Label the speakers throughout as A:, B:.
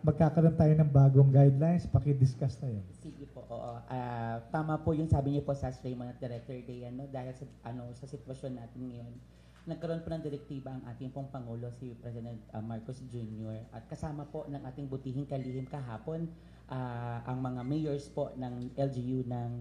A: magkakaroon tayo ng bagong guidelines, paki-discuss na yun.
B: Sige po, oo. Tama po yung sabi niyo po sa Raymond at Director Dayan, no? Dahil sa, sa sitwasyon natin ngayon, nagkaroon po ng direktiba ang ating pong Pangulo, si President Marcos Jr. At kasama po ng ating butihing kalihim kahapon, ang mga mayors po ng LGU ng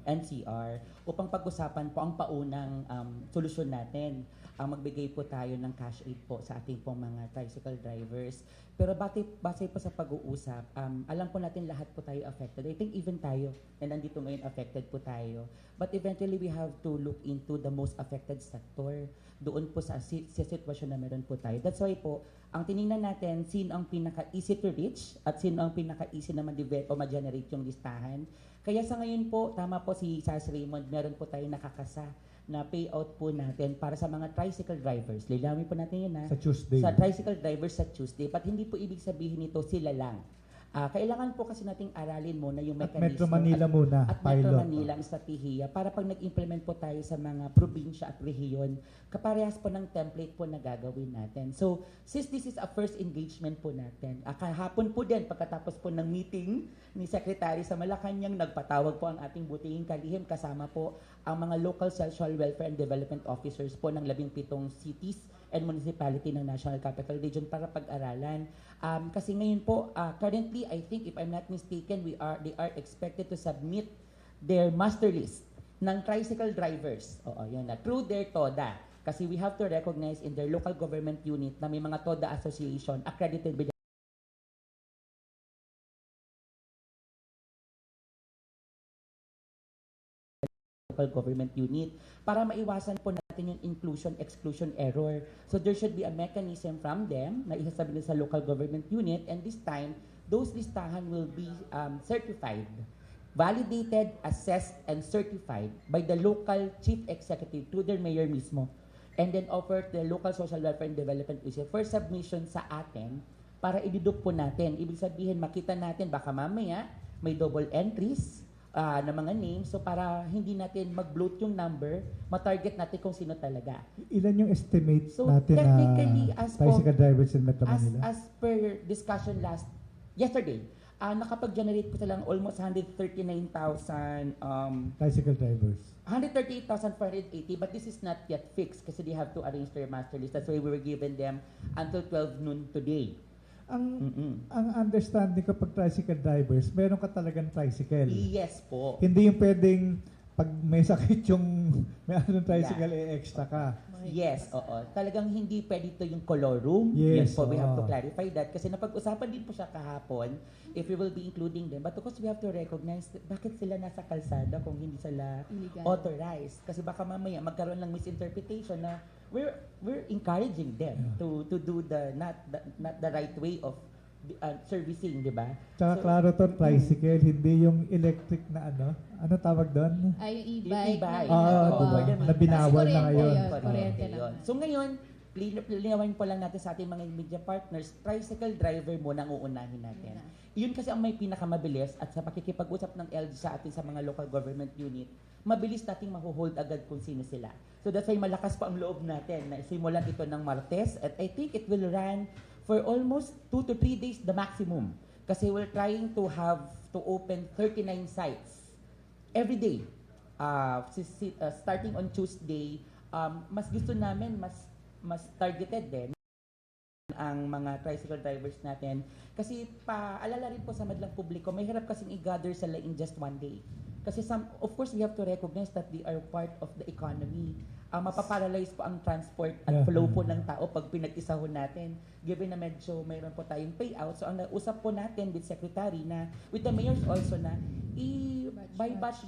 B: NCR upang pag-usapan po ang paunang solusyon natin. Magbigay po tayo ng cash aid po sa ating pong mga tricycle drivers. Pero base po sa pag-uusap, alam po natin lahat po tayo affected. I think even tayo, na nandito ngayon affected po tayo. But eventually, we have to look into the most affected sector. Doon po sa sitwasyon na meron po tayo. That's why po, ang tinignan natin, sino ang pinaka-easy to reach at sino ang pinaka-easy na ma-develop o ma-generate yung listahan. Kaya sa ngayon po, tama po si Sas Raymond, meron po tayo nakakasa na payout po natin para sa mga tricycle drivers. Lilamin po natin yun
A: Sa Tuesday.
B: Sa tricycle drivers sa Tuesday. But hindi po ibig sabihin nito sila lang. Kailangan po kasi nating aralin muna yung
A: At
B: mechanism.
A: Metro Manila muna,
B: at
A: pilot.
B: Metro Manila ang strategiya para pag nag-implement po tayo sa mga probinsya at rehiyon, kaparehas po ng template po na gagawin natin. So, since this is a first engagement po natin, kahapon po din, pagkatapos po ng meeting ni Secretary sa Malacanang, nagpatawag po ang ating butihing kalihim, kasama po ang mga local social welfare and development officers po ng 17 cities and municipality ng National Capital Region para pag-aralan. Kasi ngayon po, currently, I think, if I'm not mistaken, they are expected to submit their master list ng tricycle drivers. Oo, yun na. Through their TODA. Kasi we have to recognize in their local government unit na may mga TODA association accredited by the local government unit para maiwasan po natin yung inclusion-exclusion error. So there should be a mechanism from them na isasabi sa local government unit, and this time, those listahan will be certified, validated, assessed, and certified by the local chief executive to their mayor mismo, and then offered the local social welfare and development officer for submission sa atin para ididup po natin. Ibig sabihin, makita natin baka mamaya may double entries na mga names, so para hindi natin mag-bloat yung number, matarget natin kung sino talaga.
A: Ilan yung estimate
B: So,
A: natin
B: technically,
A: na
B: as
A: tricycle drivers in Metro Manila?
B: As per discussion yesterday, nakapag-generate po silang almost 139,000
A: Tricycle drivers.
B: 138,480, but this is not yet fixed kasi they have to arrange their master list. That's why we were given them until 12 noon today.
A: Ang understanding ko pag tricycle drivers, meron ka talagang tricycle.
B: Yes po.
A: Hindi yung pwedeng pag may sakit yung may anong tricycle, extra ka.
B: Yes, oo. Talagang hindi pwede ito yung color room.
A: Yes,
B: po, we have to clarify that. Kasi napag-usapan din po siya kahapon if we will be including them. But of course, we have to recognize bakit sila nasa kalsada kung hindi sila
C: illegal
B: authorized. Kasi baka mamaya magkaroon ng misinterpretation na we're encouraging them to do the not the right way of servicing, di ba?
A: Tsaka klaro to, tricycle, hindi yung electric na ano tawag doon?
C: Ay, yung
B: Yung
C: e-bike.
B: e-bike.
A: Na binawal na ngayon.
C: Kuryente
B: Yun.
C: lang.
B: So ngayon, linawin po lang natin sa ating mga media partners, tricycle driver muna ang uunahin natin. Yun kasi ang may pinakamabilis at sa pakikipag-usap ng LG sa atin sa mga local government unit, mabilis nating mahuhold agad kung sino sila. So that's why malakas pa ang loob natin na simulan ito ng Martes at I think it will run for almost 2 to 3 days the maximum. Kasi we're trying to open 39 sites every day. Starting on Tuesday, mas gusto namin mas targeted din ang mga tricycle drivers natin. Kasi paalala rin po sa madlang publiko, may hirap kasing i-gather sila in just one day. Kasi of course, we have to recognize that they are part of the economy. Mapaparalyze po ang transport at flow po ng tao pag pinag-isahon natin. Given na medyo mayroon po tayong payout. So ang nausap po natin with Secretary na, with the mayors also na, by batch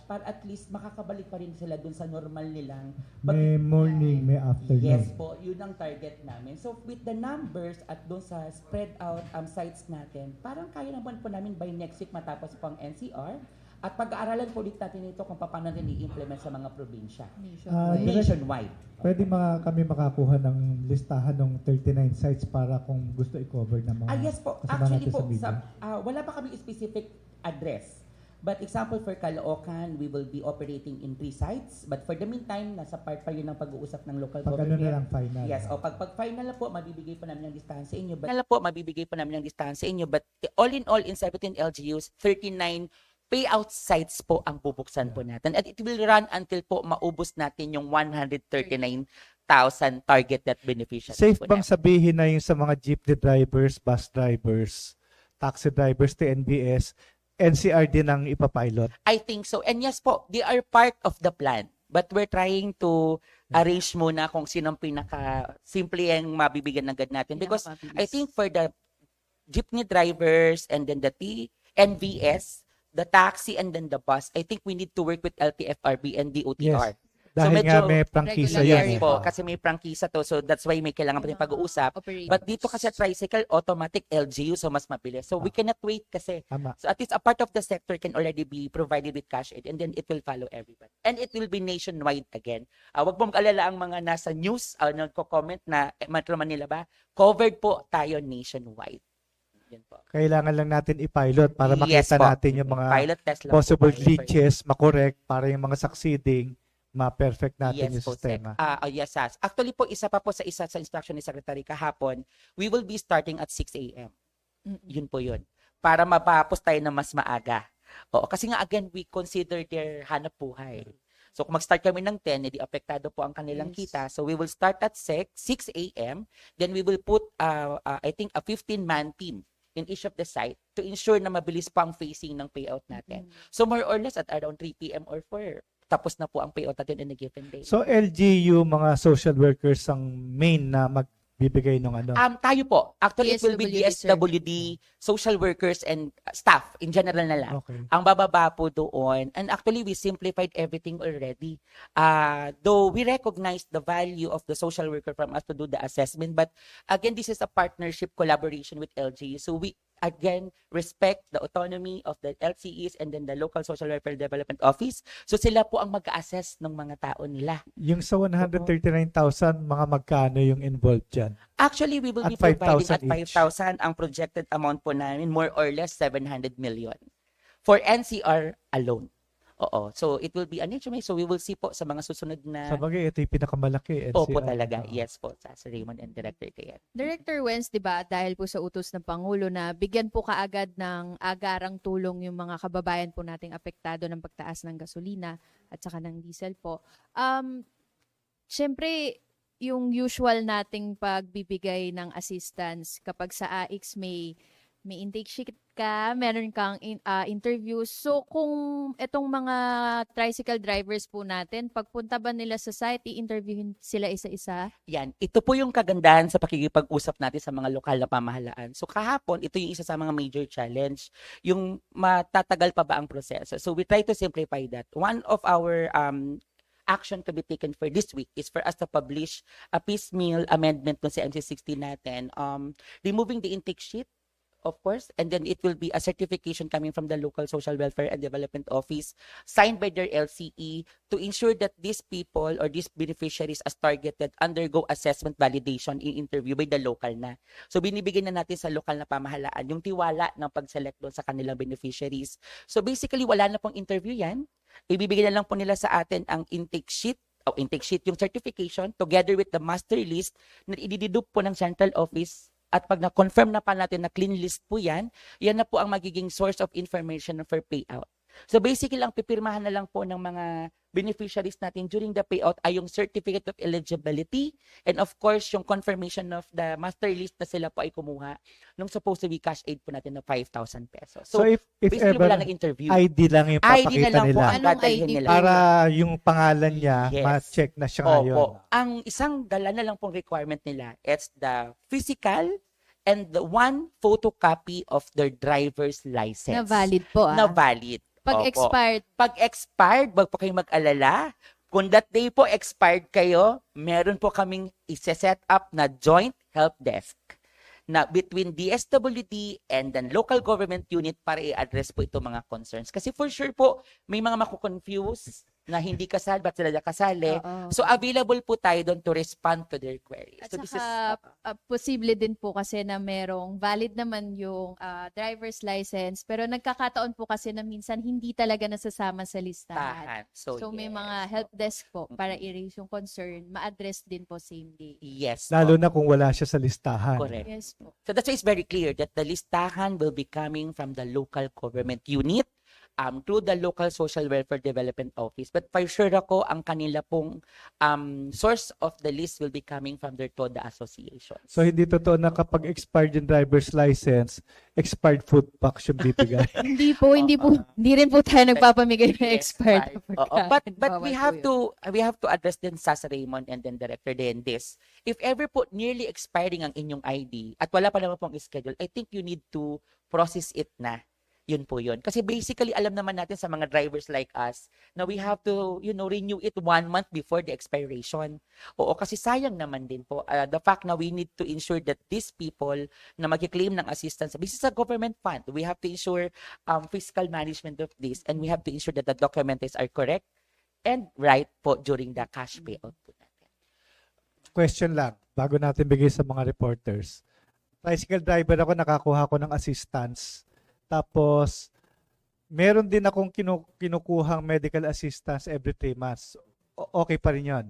B: para at least makakabalik pa rin sila dun sa normal nilang
A: May morning, may afternoon.
B: Yes po, yun ang target namin. So with the numbers at dun sa spread out sites natin, parang kaya naman po namin by next week matapos po ang NCR. At pag-aaralan po ulit natin ito kung paano rin i-implement sa mga probinsya. Nationwide.
A: Pwede kami makakuha ng listahan ng 39 sites para kung gusto i-cover ng mga
B: Yes po.
A: kasama
B: Actually
A: natin
B: po,
A: sa media.
B: wala pa kami specific address. But example for Caloocan, we will be operating in 3 sites. But for the meantime, nasa part pa yun ng pag-uusap ng local
A: Pag ano
B: government.
A: na lang final.
B: Yes, o pag final na po, mabibigay po namin ng listahan sa inyo. But all in all, in 17 LGUs, 39 payout sites po ang bubuksan po natin. At it will run until po maubos natin yung 139,000 targeted beneficiaries.
A: Safe
B: po
A: bang
B: natin.
A: sabihin na yung sa mga jeepney drivers, bus drivers, taxi drivers, TNBS, NCR din ang ipapilot?
B: I think so. And yes po, they are part of the plan. But we're trying to arrange muna kung sinong pinaka-simple yung mabibigyan agad natin. Because I think for the jeepney drivers and then the NVS, the taxi and then the bus, I think we need to work with LTFRB and DOTR.
A: Yes. Dahil nga
B: medyo
A: may prangkisa
C: regular
A: yan.
B: Yes po, kasi may prangkisa to. So that's why may kailangan pa rin pag-uusap. But dito kasi tricycle, automatic LGU, so mas mabilis. So we cannot wait kasi.
A: Tama.
B: So at least a part of the sector can already be provided with cash aid and then it will follow everybody. And it will be nationwide again. Wag mo mag-alala ang mga nasa news, nagko-comment na Metro Manila ba? Covered po tayo nationwide. Yan po.
A: Kailangan lang natin i-pilot para
B: Yes
A: makita
B: po.
A: natin yung mga
B: Pilot test lang po
A: possible
B: tayo.
A: glitches, makorek, para yung mga succeeding, ma-perfect natin yung
B: Yes po,
A: sistema.
B: yes, Sas. Actually po, isa sa instruction ni Secretary kahapon, we will be starting at 6 a.m. Yun po yun. Para mapapos tayo na mas maaga. Oo, kasi nga again, we consider their hanap buhay. So kung mag-start kami ng 10, edi apektado po ang kanilang kita. So we will start at 6 a.m. Then we will put, I think, a 15-man team in each of the site to ensure na mabilis pa ang phasing ng payout natin. So more or less at around 3 p.m. or 4, tapos na po ang payout natin in a given day.
A: So LGU, mga social workers ang main na magbibigay ng ano?
B: Tayo po. Actually, it will be
C: DSWD, sir.
B: DSWD, social workers, and staff in general na lang.
A: Okay.
B: Ang bababa po doon. And actually, we simplified everything already. Though we recognize the value of the social worker from us to do the assessment, but again, this is a partnership collaboration with LGU. So we again respect the autonomy of the LCEs and then the local social welfare development office. So sila po ang mag-assess ng mga tao nila.
A: Yung sa 139,000, mga magkano yung involved dyan?
B: Actually, we will
A: At
B: be providing
A: 5,000
B: at
A: each.
B: 5,000 ang projected amount po namin, more or less 700 million for NCR alone. Oo. So, it will be an HMA. So, we will see po sa mga susunod na...
A: Sa bagay, ito yung pinakamalaki.
B: Opo
A: NCR.
B: talaga. Yes po. Sa Raymond and Director Kayan.
C: Director Wens, di ba, dahil po sa utos ng Pangulo na bigyan po kaagad ng agarang tulong yung mga kababayan po nating apektado ng pagtaas ng gasolina at saka ng diesel po. Siyempre, yung usual nating pagbibigay ng assistance kapag sa AIX may intake sheet ka, meron kang interview. So, kung itong mga tricycle drivers po natin, pagpunta ba nila sa site, i-interviewin sila isa-isa?
B: Yan. Ito po yung kagandahan sa pakikipag-usap natin sa mga lokal na pamahalaan. So, kahapon, ito yung isa sa mga major challenge. Yung matatagal pa ba ang proseso. So, we try to simplify that. One of our action to be taken for this week is for us to publish a piecemeal amendment to sa MC60 natin, removing the intake sheet, of course, and then it will be a certification coming from the local social welfare and development office signed by their LCE to ensure that these people or these beneficiaries as targeted undergo assessment validation in interview by the local na. So binibigyan na natin sa lokal na pamahalaan yung tiwala ng pag-select doon sa kanilang beneficiaries. So basically wala na pong interview yan. Ibibigyan na lang po nila sa atin ang intake sheet, yung certification together with the master list na ididedupe po ng central office. At pag na-confirm na pa natin na clean list po yan na po ang magiging source of information for payout. So basically, ang pipirmahan na lang po ng mga beneficiaries natin during the payout ay yung certificate of eligibility and of course, yung confirmation of the master list na sila po ay kumuha nung supposed to be cash aid po natin na 5,000 pesos.
A: So, if
B: basically,
A: ever,
B: wala nag-interview.
A: ID lang yung
B: ID
A: papakita
B: na lang po
A: nila.
B: ang
C: Anong
B: dadalhin
C: ID?
B: nila.
A: Para yung pangalan niya,
B: Yes.
A: ma-check na siya ngayon.
B: Opo. Ang isang dala na lang pong requirement nila, it's the physical and the one photocopy of their driver's license.
C: Na valid po,
B: Na valid.
C: Pag
B: Opo.
C: expired,
B: Pag expired, wag po kayong mag-alala. Kung that day po expired kayo, meron po kaming isa-set up na joint help desk na between DSWD and then local government unit para i-address po itong mga concerns. Kasi for sure po, may mga makukonfuse na hindi kasal, ba't sila nakasali?
C: Oo.
B: So, available po tayo doon to respond to their queries.
C: At
B: So, this
C: saka, posible din po kasi na merong valid naman yung driver's license, pero nagkakataon po kasi na minsan hindi talaga nasasama sa listahan.
B: tahan. So,
C: So may
B: yes.
C: mga help desk po para i-raise yung concern, ma-address din po same day.
B: Yes.
A: Lalo
B: po.
A: na kung wala siya sa listahan.
B: Correct.
C: Yes po.
B: So that's why it's very clear that the listahan will be coming from the local government unit through the local social welfare development office. But for sure ako, ang kanila pong source of the list will be coming from their TODA associations.
A: So hindi totoo na kapag expired yung driver's license, expired food packs yung bibigay.
C: Hindi rin po tayo nagpapamigay ng
B: Yes,
C: expired.
B: right. Oo. But we
C: Bawal
B: have
C: po
B: to address din Sasa Raymond and then Director din this. If ever po nearly expiring ang inyong ID at wala pa naman pong schedule, I think you need to process it na. Yun po yun. Kasi basically, alam naman natin sa mga drivers like us na we have to, renew it 1 month before the expiration. Oo, kasi sayang naman din po. The fact na we need to ensure that these people na mag-claim ng assistance, this is a government fund. We have to ensure fiscal management of this and we have to ensure that the documents are correct and right po during the cash payout po natin.
A: Question lang, bago natin bigay sa mga reporters. Tricycle driver ako, nakakuha ko ng assistance. Tapos, meron din akong kinukuhang medical assistance every 3 months. Okay pa rin yun.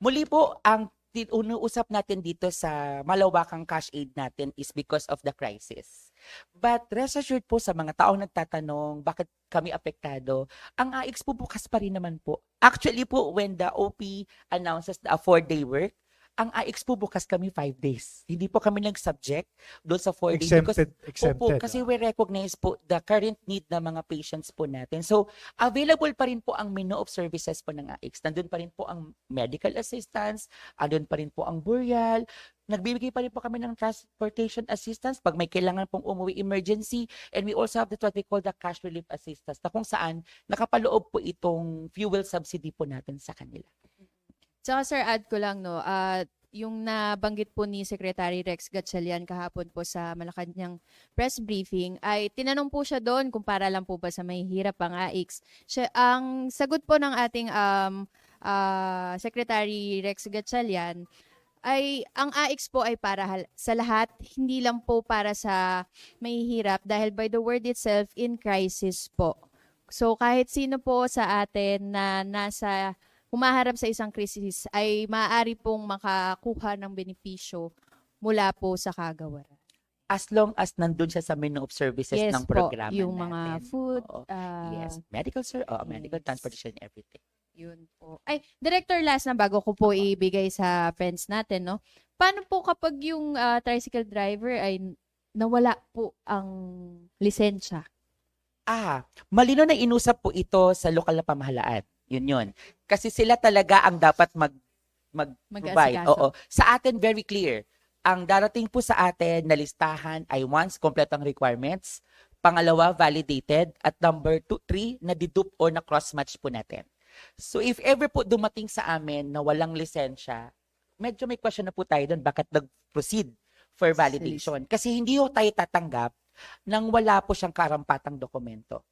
B: Muli po, ang unuusap natin dito sa malawakang cash aid natin is because of the crisis. But rest assured po sa mga taong nagtatanong bakit kami apektado, ang AIX po bukas pa rin naman po. Actually po, when the OP announces a 4-day work, ang AIX po bukas kami 5 days. Hindi po kami nag-subject doon sa 4 days.
A: Exempted.
B: Kasi we recognize po the current need ng mga patients po natin. So, available pa rin po ang menu of services po ng AIX. Nandun pa rin po ang medical assistance, andun pa rin po ang burial, nagbibigay pa rin po kami ng transportation assistance pag may kailangan pong umuwi emergency, and we also have what we call the cash relief assistance na kung saan nakapaloob po itong fuel subsidy po natin sa kanila.
C: Tsaka sir, add ko lang, no, yung nabanggit po ni Secretary Rex Gatchalian kahapon po sa Malacanang press briefing, ay tinanong po siya doon kung para lang po ba sa mahihirap ang AIX. Ang sagot po ng ating Secretary Rex Gatchalian ay ang AIX po ay para sa lahat, hindi lang po para sa mahihirap dahil by the word itself, in crisis po. So kahit sino po sa atin na humaharap sa isang krisis ay maaari pong makakuha ng benepisyo mula po sa kagawaran.
B: As long as nandun siya sa menu of services
C: Yes
B: ng
C: po,
B: programa
C: yung
B: natin.
C: mga food,
B: Oo. Yes, medical medical
C: yes.
B: transportation, everything.
C: Yun po. Ay, Director, last na bago ko po ibigay sa friends natin, no? Paano po kapag yung tricycle driver ay nawala po ang lisensya?
B: Malino na inusap po ito sa lokal na pamahalaan. Yun. Kasi sila talaga ang dapat mag-provide.
C: Mag-asikaso.
B: Oo. Sa atin, very clear. Ang darating po sa atin na listahan ay once, complete ang requirements. Pangalawa, validated. At number 3, na-dedupe or na-cross-match po natin. So if ever po dumating sa amin na walang lisensya, medyo may question na po tayo doon. Bakit nag-proceed for validation? Kasi hindi ho tayo tatanggap nang wala po siyang karampatang dokumento.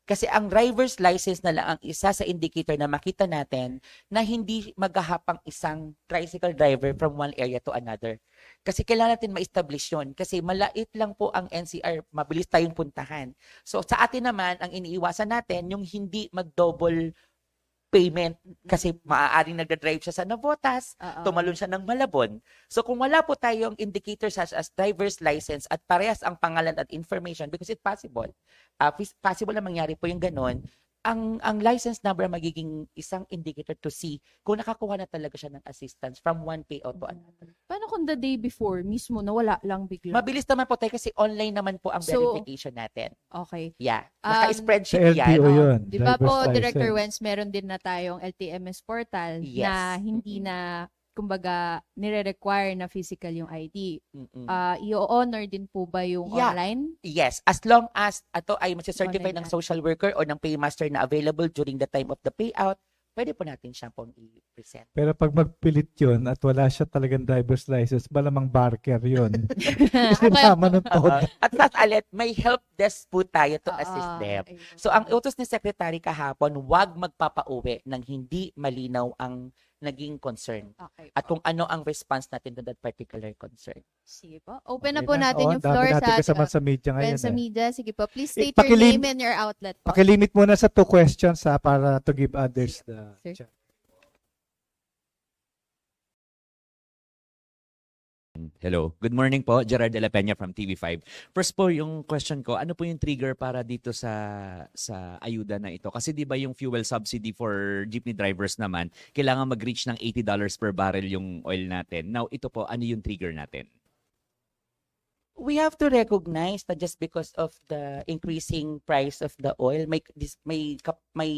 B: Kasi ang driver's license na lang ang isa sa indicator na makita natin na hindi maghahapang isang tricycle driver from one area to another. Kasi kailangan natin ma-establish yun. Kasi malait lang po ang NCR, mabilis tayong puntahan. So sa atin naman, ang iniiwasan natin, yung hindi mag-double payment kasi maaaring nagda-drive siya sa Navotas, tumalon siya ng Malabon. So kung wala po tayong indicators such as driver's license at parehas ang pangalan at information, because it's possible na mangyari po yung ganon, ang license number magiging isang indicator to see kung nakakuha na talaga siya ng assistance from one payout to another.
C: Paano kung the day before mismo nawala lang bigla?
B: Mabilis naman po tayo kasi online naman po ang verification natin.
C: Okay.
B: Yeah.
C: Sa
B: Naka-spreadsheet yan.
A: LTO yun.
C: Di ba po,
A: driver's
C: Director
A: license.
C: Wenz, meron din na tayong LTMS portal
B: Yes.
C: na hindi na, kumbaga, nire-require na physical yung ID. I-honor din po ba yung
B: Yeah.
C: online?
B: Yes, as long as ito ay masicertify
C: Online
B: ng
C: na.
B: social worker or ng paymaster na available during the time of the payout, pwede po natin siya pong i-present.
A: Pero pag magpilit yun at wala siya talagang driver's license, malamang barker yun. Sinama ng todo.
B: At last ulit, may help desk po tayo to
C: Ah,
B: assist them.
C: ayun.
B: So ang utos ni Secretary kahapon, wag magpapauwi ng hindi malinaw ang naging concern
C: Okay
B: at
C: po.
B: kung ano ang response natin to that particular concern.
C: Sige po. Open na
A: Okay
C: po natin
A: Oo,
C: yung
A: ang dami
C: floor
A: natin
C: sa
A: kasama sa media ngayon.
C: friends sa media. Sige po. Please state your
A: pakilim-
C: name and your outlet po.
A: Pakilimit muna sa 2 questions para to give others the
C: Sir.
A: chance.
D: Hello. Good morning po. Gerard de la Peña from TV5. First po, yung question ko, ano po yung trigger para dito sa ayuda na ito? Kasi di ba yung fuel subsidy for jeepney drivers naman, kailangan mag-reach ng $80 per barrel yung oil natin. Now, ito po, ano yung trigger natin?
B: We have to recognize that just because of the increasing price of the oil, may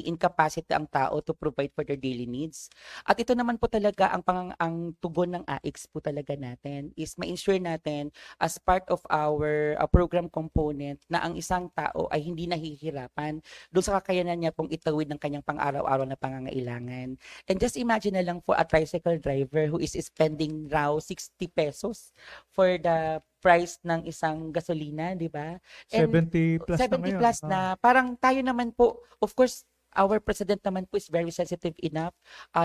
B: incapacity ang tao to provide for their daily needs. At ito naman po talaga ang tugon ng AIX po talaga natin is ma-ensure natin as part of our program component na ang isang tao ay hindi nahihirapan doon sa kakayanan niya pong itawid ng kanyang pang-araw-araw na pangangailangan. And just imagine na lang for a tricycle driver who is spending raw 60 pesos for the price ng isang gasolina, di ba? And
A: 70 plus
B: 70
A: na ngayon.
B: plus na. Parang tayo naman po, of course, our president naman po is very sensitive enough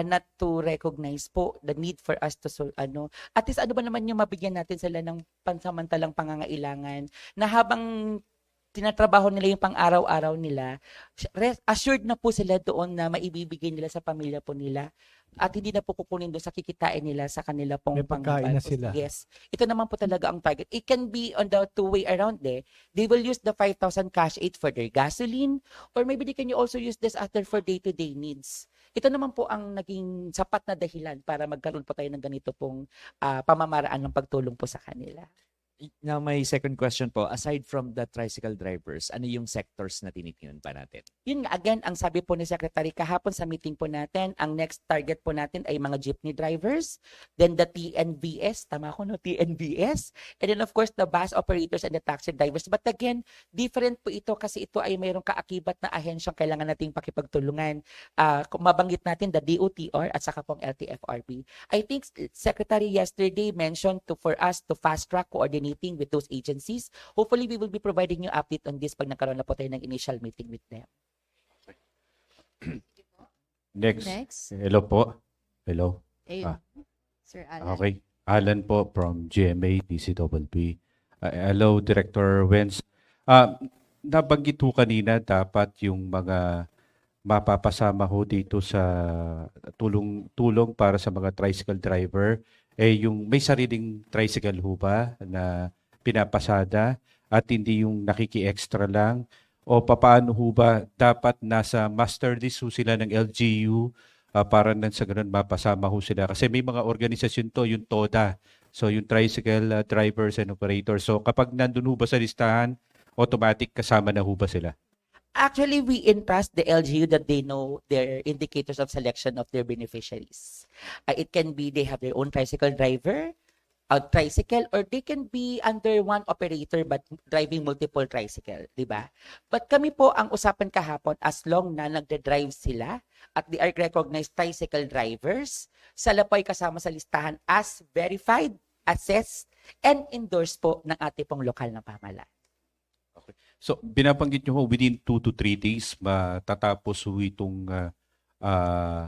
B: not to recognize po the need for us to at least ano ba naman yung mabigyan natin sila ng pansamantalang pangangailangan na habang tinatrabaho nila yung pang-araw-araw nila, assured na po sila doon na maibibigay nila sa pamilya po nila at hindi na po kukunin doon sa kikitain nila sa kanila pong
A: May pagkain na sila.
B: Yes. Ito naman po talaga ang target. It can be on the two-way around eh. They will use the 5,000 cash aid for their gasoline or maybe they can also use this after for day-to-day needs. Ito naman po ang naging sapat na dahilan para magkaroon po tayo ng ganito pong pamamaraan ng pagtulong po sa kanila.
D: Now, my second question po, aside from the tricycle drivers, ano yung sectors na tinitingnan pa natin?
B: Yun nga, again, ang sabi po ni Secretary kahapon sa meeting po natin, ang next target po natin ay mga jeepney drivers, then the TNVS, tama ko no, TNVS, and then of course the bus operators and the taxi drivers. But again, different po ito kasi ito ay mayroong kaakibat na ahensyang kailangan nating pakipagtulungan. Kung mabanggit natin the DOTR at saka pong LTFRB. I think Secretary yesterday mentioned for us to fast track coordinating with those agencies. Hopefully, we will be providing you update on this pag nagkaroon na po tayo ng initial meeting with them.
E: Next.
C: Next.
E: Hello po. Hello.
C: Ayun. Sir Alan.
E: Okay. Alan po from GMA DCWP. Hello, Director Wenz. Nabanggit ho kanina dapat yung mga mapapasama ho dito sa tulong para sa mga tricycle driver yung may sariling tricycle ho ba na pinapasada at hindi yung nakiki-extra lang o papaano ho ba dapat nasa master list ho sila ng LGU para nang sa ganun mapasama ho sila kasi may mga organisasyon to yung TODA, so yung tricycle drivers and operators, so kapag nandun ho ba sa listahan automatic kasama na ho ba sila?
B: Actually, we entrust the LGU that they know their indicators of selection of their beneficiaries. It can be they have their own tricycle driver, a tricycle, or they can be under one operator but driving multiple tricycle, di ba? But kami po, ang usapan kahapon, as long na nagde-drive sila at they are recognized tricycle drivers, sila po ay kasama sa listahan as verified, assessed, and endorsed po ng ating pong lokal na pamahalaan.
E: So, binabanggit nyo ho, within 2 to 3 days, matatapos ho itong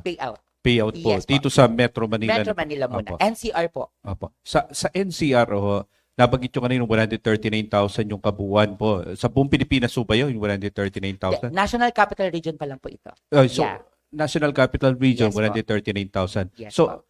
B: Payout.
E: payout po.
B: Yes po.
E: Dito sa Metro Manila.
B: Metro Manila muna.
E: Opo.
B: NCR po.
E: Opo. Sa NCR, ho, nabanggit nyo kanina 139,000 yung kabuuan po. Sa buong Pilipinas ho ba yun, yung 139,000?
B: National Capital Region pa lang po ito.
E: So,
B: Yeah.
E: National Capital Region,
B: Yes po.
E: 139,000.
B: Yes
E: So,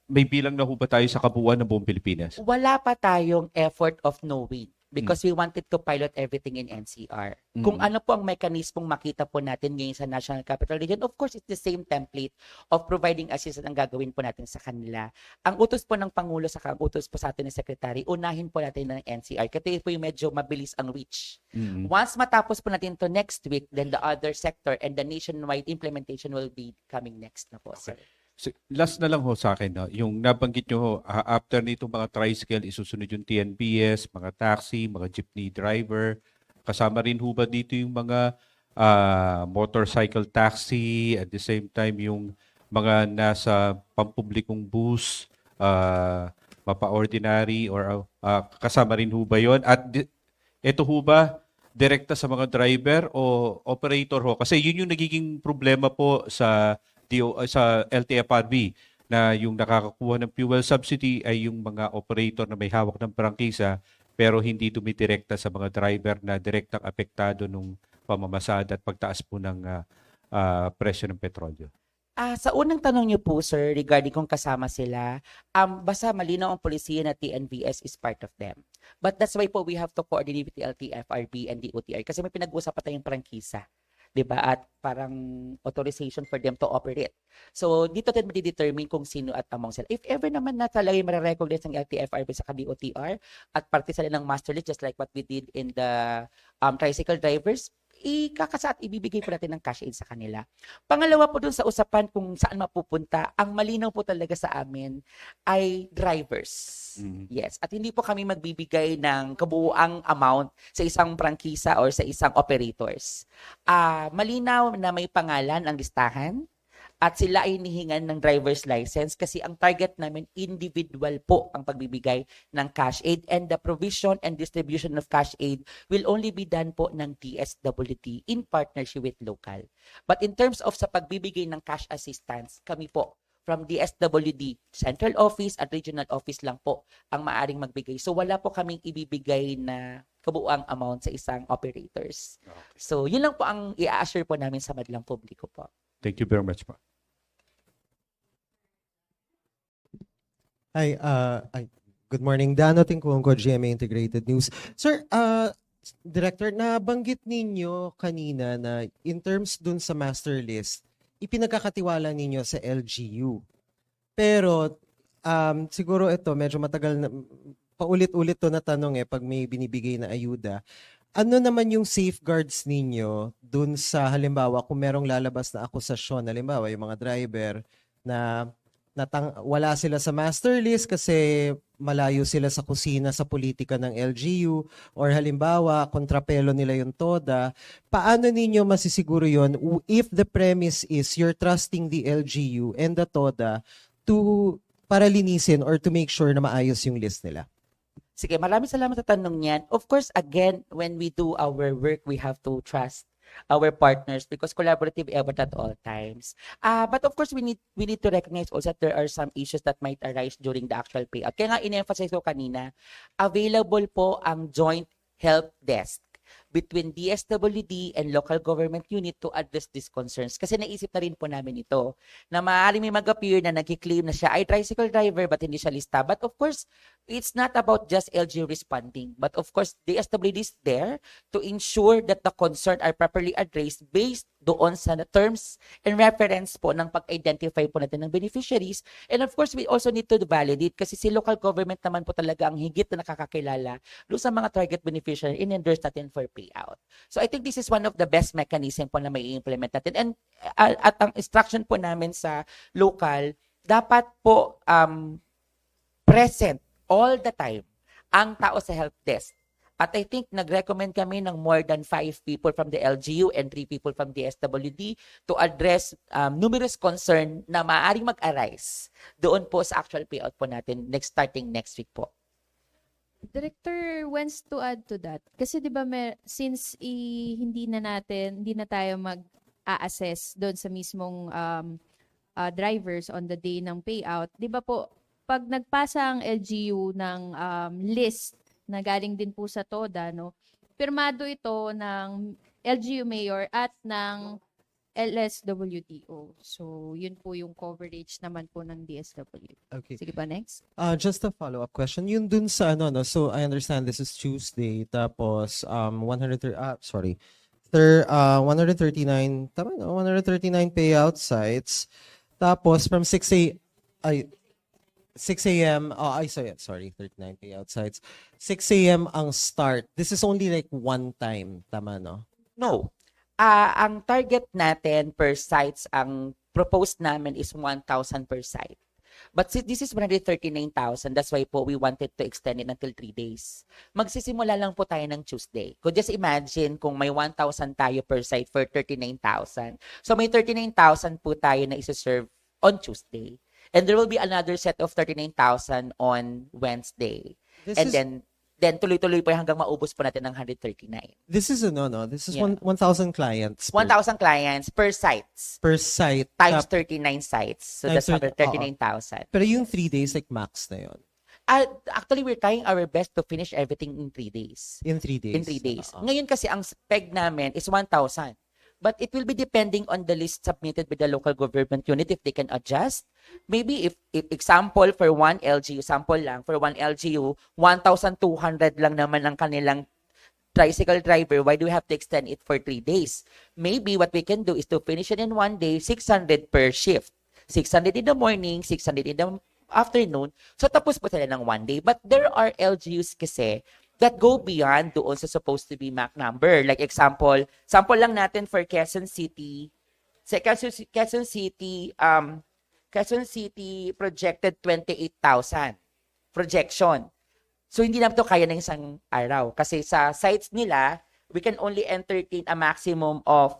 E: may bilang na ho ba tayo sa kabuuan ng buong Pilipinas?
B: Wala pa tayong effort of knowing because we wanted to pilot everything in NCR. Kung ano po ang mekanismong makita po natin ngayon sa National Capital Region, of course, it's the same template of providing assistance ang gagawin po natin sa kanila. Ang utos po ng Pangulo sa ang utos po sa atin ng Secretary, unahin po natin ng NCR. Kasi po yung medyo mabilis ang reach. Once matapos po natin to next week, then the other sector and the nationwide implementation will be coming next na po, sir.
E: So, last na lang ho sa akin, no? Yung nabanggit nyo ho, after nito mga tricycle, isusunod yung TNBS, mga taxi, mga jeepney driver. Kasama rin ho ba dito yung mga motorcycle taxi, at the same time yung mga nasa pampublikong bus, mapa-ordinary or kasama rin ho ba yun? At ito ho ba direkta sa mga driver o operator ho? Kasi yun yung nagiging problema po sa sa LTFRB, na yung nakakakuha ng fuel subsidy ay yung mga operator na may hawak ng prangkisa pero hindi dumidirekta sa mga driver na direktang apektado nung pamamasada at pagtaas po ng presyo ng petrolyo.
B: Sa unang tanong niyo po, sir, regarding kung kasama sila, basta malinaw ang polisiya na TNVS is part of them. But that's why po we have to coordinate with the LTFRB and the OTR kasi may pinag-uusapan tayong prangkisa. 'Di ba? At parang authorization for them to operate. So, dito din madi-determine kung sino at among sila. If ever naman na talaga mare-recognize ng LTFRB sa DOTR at parte sila ng master list just like what we did in the tricycle drivers, ikakasa at ibibigay po natin ng cash aid sa kanila. Pangalawa po dun sa usapan kung saan mapupunta, ang malinaw po talaga sa amin ay drivers. Yes. At hindi po kami magbibigay ng kabuuang amount sa isang prangkisa or sa isang operators. Malinaw na may pangalan ang listahan at sila ay hinihingan ng driver's license kasi ang target namin individual po ang pagbibigay ng cash aid, and the provision and distribution of cash aid will only be done po ng DSWD in partnership with local. But in terms of sa pagbibigay ng cash assistance, kami po from DSWD, Central Office at Regional Office lang po ang maaring magbigay. So wala po kaming ibibigay na kabuuang amount sa isang operators. So yun lang po ang i-assure po namin sa madlang publiko po.
E: Thank you very much po.
F: Hi, good morning. Dano Tingkuangco, GMA Integrated News. Sir, Director, nabanggit ninyo kanina na in terms dun sa master list, ipinagkakatiwala ninyo sa LGU. Pero siguro ito, medyo matagal na, paulit-ulit to na tanong pag may binibigay na ayuda. Ano naman yung safeguards ninyo dun sa halimbawa kung merong lalabas na akusasyon, halimbawa yung mga driver na wala sila sa master list kasi malayo sila sa kusina sa politika ng LGU, or halimbawa kontrapelo nila yung TODA, paano ninyo masisiguro yon if the premise is you're trusting the LGU and the TODA para linisin or to make sure na maayos yung list nila?
B: Sige, maraming salamat sa tanong niyan. Of course, again, when we do our work, we have to trust our partners because collaborative effort at all times. But of course, we need to recognize also that there are some issues that might arise during the actual payout. Kaya nga in-emphasize ko kanina, available po ang joint help desk between DSWD and local government unit to address these concerns. Kasi naisip na rin po namin ito na maaaring may mag-appear na nag-claim na siya ay tricycle driver but hindi siya lista. But of course, it's not about just LGU responding. But of course, DSWD is there to ensure that the concerns are properly addressed based doon sa terms and reference po ng pag-identify po natin ng beneficiaries. And of course, we also need to validate kasi si local government naman po talaga ang higit na nakakakilala doon sa mga target beneficiary in endorse natin for payout. So I think this is one of the best mechanism po na may implement natin. And at ang instruction po namin sa local, dapat po present all the time ang tao sa help desk. At I think nag-recommend kami ng more than 5 people from the LGU and 3 people from the SWD to address numerous concern na maaaring mag-arise doon po sa actual payout po natin starting next week po.
C: Director wants to add to that. Kasi 'di ba since hindi na tayo mag-a-assess doon sa mismong drivers on the day ng payout, 'di ba po pag nagpasa ang LGU ng list na galing din po sa TODA, no? Pirmado ito ng LGU mayor at ng LSWDO. So, yun po yung coverage naman po ng DSWD.
F: Okay.
C: Sige pa, next.
F: Just a follow-up question. Yun dun sa so I understand this is Tuesday, tapos 139, tama no? 139 payout sites. Tapos from 6 a.m. Sorry, 39 payout sites. 6 a.m. ang start. This is only like one time, tama no?
B: No. Ang target natin per sites, ang proposed namin is 1,000 per site. But since this is 139,000, that's why po we wanted to extend it until 3 days. Magsisimula lang po tayo ng Tuesday. Kung just imagine kung may 1,000 tayo per site for 39,000. So may 39,000 po tayo na isa-serve on Tuesday. And there will be another set of 39,000 on Wednesday.
F: This
B: And
F: is
B: then tuloy-tuloy po hanggang maubos po natin ng 139.
F: this is a no. This is
B: Yeah.
F: 1,000 clients
B: 1,000 clients per sites
F: per site.
B: times 39 sites. So
F: Times
B: that's 139,000.
F: Pero yung 3 days, like max na yun.
B: Actually, we're trying our best to finish everything in 3 days.
F: In 3 days.
B: In 3 days.
F: Oo.
B: Ngayon kasi ang spec namin is 1,000. But it will be depending on the list submitted by the local government unit if they can adjust. Maybe if example for one LGU, sample lang, for one LGU, 1,200 lang naman ang kanilang tricycle driver, why do we have to extend it for 3 days? Maybe what we can do is to finish it in 1 day, 600 per shift. 600 in the morning, 600 in the afternoon. So tapos po sila ng 1 day. But there are LGUs kasi that go beyond doon sa supposed to be MAC number. Like example, sample lang natin for Quezon City. Sa Quezon City projected 28,000 projection. So hindi naman to kaya ng isang araw kasi sa sites nila, we can only entertain a maximum of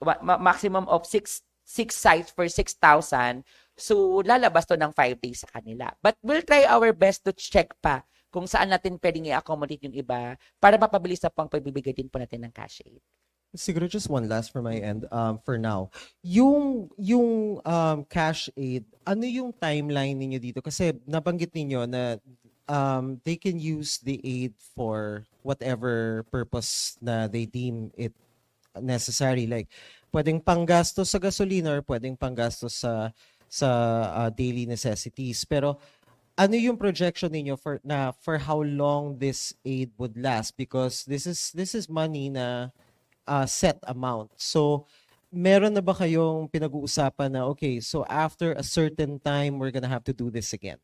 B: 6 sites for 6,000. So lalabas to ng 5 days sa kanila. But we'll try our best to check pa kung saan natin pwedeng i-accommodate yung iba para mapabilis na pang pagbibigay din po natin ng cash aid.
F: Siguro just one last for my end for now. Yung cash aid, ano yung timeline ninyo dito? Kasi nabanggit ninyo na they can use the aid for whatever purpose na they deem it necessary. Like, pwedeng panggastos sa gasolina or pwedeng panggastos sa daily necessities. Pero ano yung projection ninyo for how long this aid would last? Because this is money na set amount. So, meron na ba kayong pinag-uusapan na, okay, so after a certain time, we're gonna have to do this again?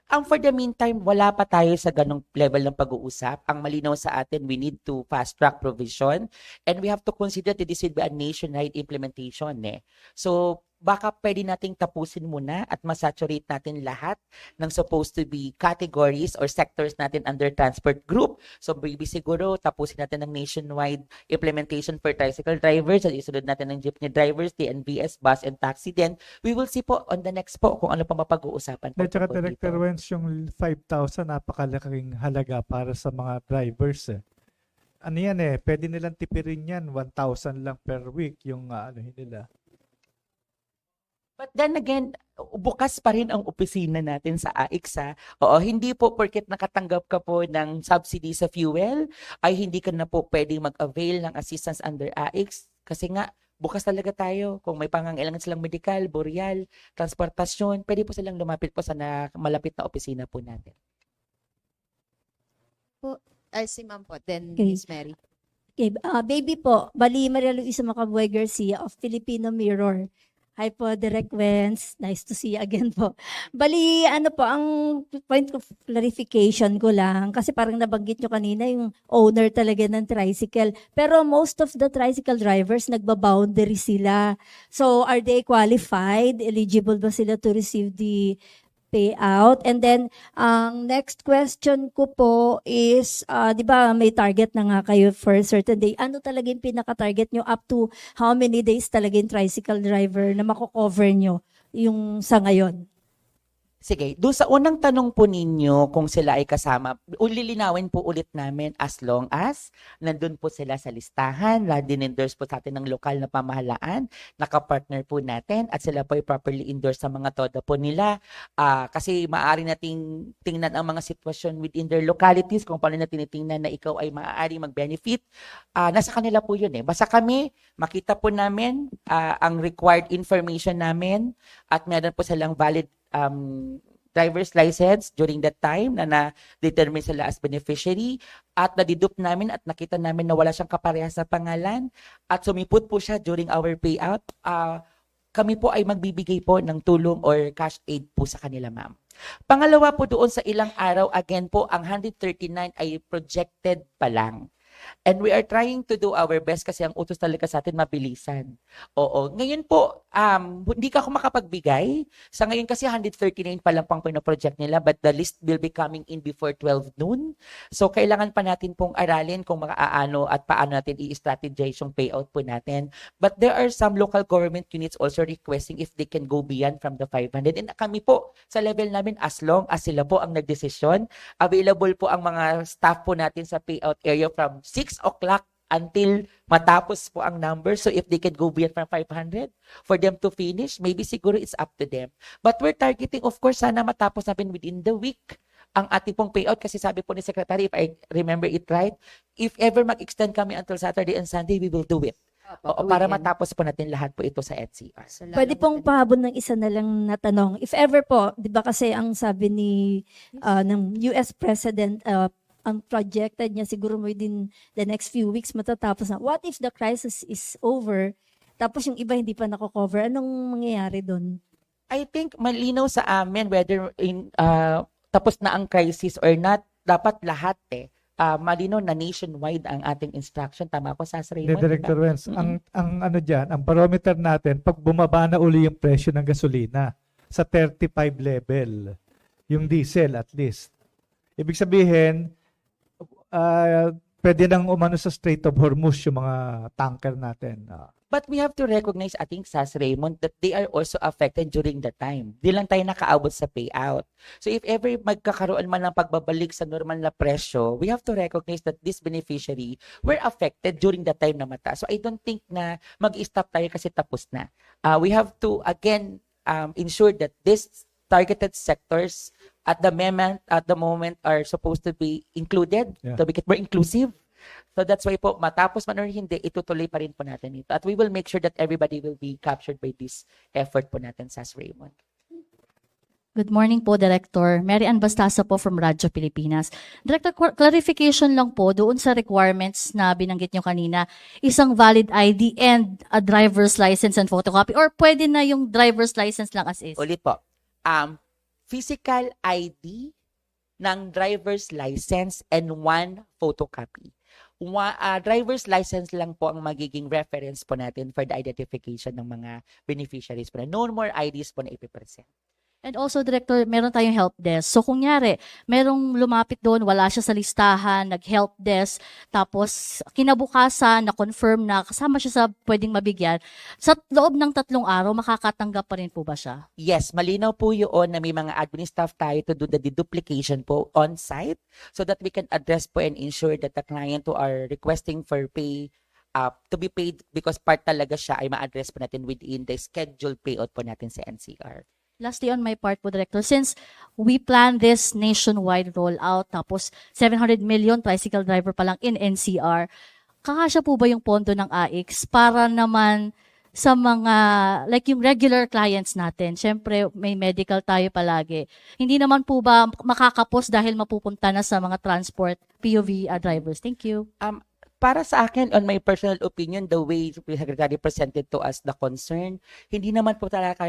B: For the meantime, wala pa tayo sa ganong level ng pag-uusap. Ang malinaw sa atin, we need to fast-track provision and we have to consider that this will be a nationwide implementation. So, baka pwede nating tapusin muna at masaturate natin lahat ng supposed to be categories or sectors natin under transport group. So, maybe siguro tapusin natin ng nationwide implementation for tricycle drivers at isunod natin ng jeepney drivers, TNBS, bus, and taxi. Then, we will see po on the next po kung ano pa mapag-uusapan po.
A: At saka
B: tungkol
A: Director
B: dito.
A: Wenz, yung 5,000 napakalaking halaga para sa mga drivers. Ano yan pwede nilang tipirin yan, 1,000 lang per week yung ano nila.
B: But then again, bukas pa rin ang opisina natin sa AIX. Oo, hindi po porket nakatanggap ka po ng subsidy sa fuel, ay hindi ka na po pwedeng mag-avail ng assistance under AIX. Kasi nga, bukas talaga tayo. Kung may pangangailangan silang medical, boreal, transportasyon, pwede po silang lumapit po sa malapit na opisina po natin.
C: Si Ma'am po, then
G: Okay.
C: Miss Mary.
G: Okay, baby po, bali Maria Luisa Macabuay Garcia of Filipino Mirror. Hi po, Direk Wenz. Nice to see you again po. Bali, ano po, ang point of clarification ko lang, kasi parang nabanggit nyo kanina yung owner talaga ng tricycle. Pero most of the tricycle drivers, nagba-boundary sila. So, are they qualified? Eligible ba sila to receive the payout? And then, ang next question ko po is, di ba may target na nga kayo for a certain day. Ano talaga yung pinaka-target nyo up to how many days talaga yung tricycle driver na mako-cover nyo yung sa ngayon?
B: Sige, doon sa unang tanong po ninyo kung sila ay kasama, ulilinawin po ulit namin as long as nandun po sila sa listahan, din-endorse po sa atin ng lokal na pamahalaan, nakapartner po natin at sila po ay properly endorse sa mga toda po nila. Kasi maaari nating tingnan ang mga sitwasyon within their localities kung paano na tinitingnan na ikaw ay maaari mag-benefit. Nasa kanila po yun Basta kami, makita po namin ang required information namin at meron po silang valid driver's license during that time na na-determine sila as beneficiary at nadidup namin at nakita namin na wala siyang kaparehas sa pangalan at sumipot po siya during our payout, kami po ay magbibigay po ng tulong or cash aid po sa kanila, ma'am. Pangalawa po doon sa ilang araw, again po, ang 139 ay projected pa lang. And we are trying to do our best kasi ang utos talaga sa atin mabilisan. Oo. Ngayon po, hindi ka ako makapagbigay. Sa ngayon kasi 139 pa lang pang pinoproject nila, but the list will be coming in before 12 noon. So kailangan pa natin pong aralin kung maaano at paano natin i-strategize yung payout po natin. But there are some local government units also requesting if they can go beyond from the 500. And kami po, sa level namin, as long as sila po ang nagdesisyon, available po ang mga staff po natin sa payout area from 6 o'clock until matapos po ang number. So if they can go beyond from 500 for them to finish, maybe siguro it's up to them. But we're targeting, of course, sana matapos natin within the week ang ating pong payout kasi sabi po ni Secretary, if I remember it right, if ever mag-extend kami until Saturday and Sunday, we will do it. Oo, para matapos po natin lahat po ito sa NCR.
G: Pwede pong pahabol ng isa na lang na tanong. If ever po, di ba kasi ang sabi ni ng US President, ang projected niya siguro within the next few weeks matatapos na. What if the crisis is over, tapos yung iba hindi pa nako-cover? Anong mangyayari doon?
B: I think malinaw sa amin whether tapos na ang crisis or not, dapat lahat malinaw na nationwide ang ating instruction. Tama ko sa
A: Hindi,
B: Raymond?
A: Director Wenz, ang ano diyan, ang barometer natin pag bumaba na uli yung presyo ng gasolina sa 35 level, yung diesel at least. Ibig sabihin, pwede nang umano sa Strait of Hormuz yung mga tanker natin.
B: But we have to recognize, I think, Sas Raymond, that they are also affected during the time. Di lang tayo nakaabot sa payout. So if ever magkakaroon man ng pagbabalik sa normal na presyo, we have to recognize that this beneficiary were affected during the time na mataas. So I don't think na mag-stop tayo kasi tapos na. We have to, again, ensure that these targeted sectors at the moment are supposed to be included to make it more inclusive. So that's why po, matapos man or hindi, itutuloy pa rin po natin ito. At we will make sure that everybody will be captured by this effort po natin, Sas Raymond.
H: Good morning po, Director. Mary Ann Bastasa po from Radyo Pilipinas. Director, clarification lang po doon sa requirements na binanggit nyo kanina, isang valid ID and a driver's license and photocopy, or pwede na yung driver's license lang as is?
B: Ulit po, physical ID ng driver's license and one photocopy. Driver's license lang po ang magiging reference po natin for the identification ng mga beneficiaries po na. No more IDs po na ipipresent.
H: And also, Director, meron tayong help desk. So, kunyari, merong lumapit doon, wala siya sa listahan, nag-help desk, tapos kinabukasan, na-confirm na kasama siya sa pwedeng mabigyan, sa loob ng 3 araw, makakatanggap pa rin po ba siya?
B: Yes, malinaw po yun na may mga admin staff tayo to do the deduplication po on-site so that we can address po and ensure that the client who are requesting for pay to be paid because part talaga siya ay ma-address po natin within the scheduled payout po natin sa NCR.
H: Lastly, on my part po, Director, since we plan this nationwide rollout, tapos 700 million tricycle driver pa lang in NCR, kakasya po ba yung pondo ng AIX para naman sa mga, like yung regular clients natin? Siyempre, may medical tayo palagi. Hindi naman po ba makakapos dahil mapupunta na sa mga transport POV drivers? Thank you.
B: Para sa akin, on my personal opinion, the way the Secretary presented to us the concern, hindi naman po talaga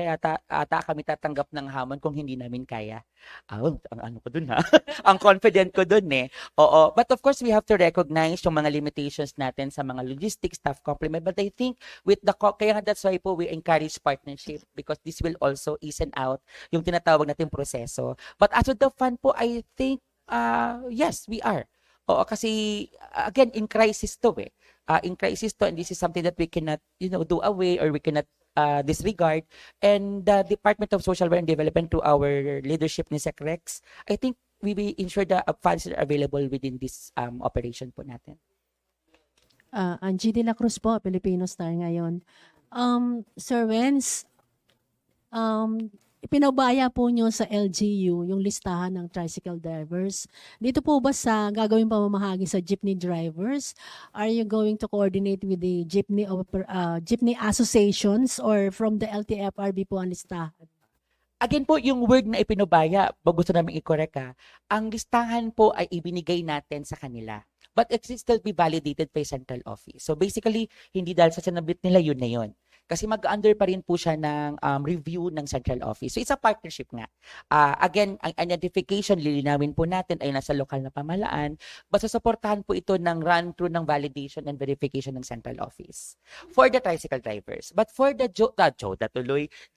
B: ata kami tatanggap ng hamon kung hindi namin kaya. Ang ano ko dun ha? Ang confident ko dun Oo. But of course, we have to recognize yung mga limitations natin sa mga logistics, staff complement. But I think with kaya that's why po we encourage partnership because this will also ease out yung tinatawag natin proseso. But as with the fund po, I think, yes, we are. Oo, kasi again, in crisis to in crisis to, and this is something that we cannot, do away or we cannot disregard. And the Department of Social Welfare and Development to our leadership ni SecRex, I think we will ensure the funds are available within this operation po natin.
I: Angie de la Cruz po, Filipino Star ngayon. Sir Wenz, pinabaya po nyo sa LGU yung listahan ng tricycle drivers. Dito po ba sa gagawin pamamahagi sa jeepney drivers? Are you going to coordinate with the jeepney associations or from the LTFRB po ang listahan?
B: Again po, yung word na ipinubaya, gusto namin i-correct ang listahan po ay ibinigay natin sa kanila. But it will still be validated by central office. So basically, hindi dahil sa sinabit nila, yun na yun. Kasi mag-under pa rin po siya ng review ng central office. So it's a partnership nga. Again, ang identification, lilinawin po natin ay nasa lokal na pamahalaan, basta supportahan po ito ng run-through ng validation and verification ng central office for the tricycle drivers. But for the